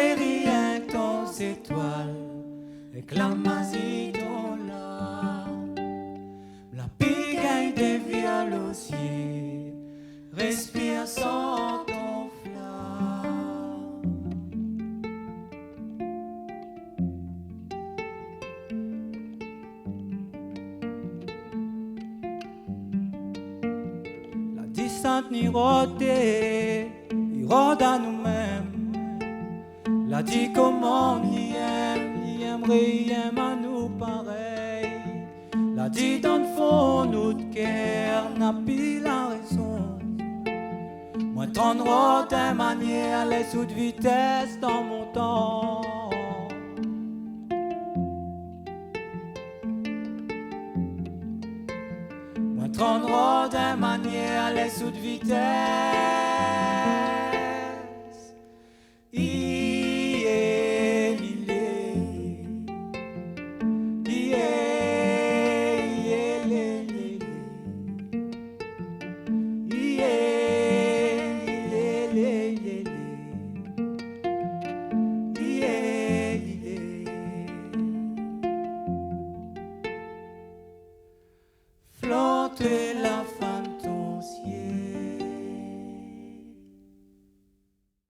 c'est rien ton étoile, éclamasie ton là. La pique des violociers, respire sans ton flamme. La distance ni rôdée, il rôde à nous-mêmes. La dit comment n'y aime à nous pareil. La dit dans le fond, notre cœur n'a plus la raison. Moi, ton droit de manière, les sous de vitesse dans mon temps. Moi, ton droit de manière, les sous de vitesse.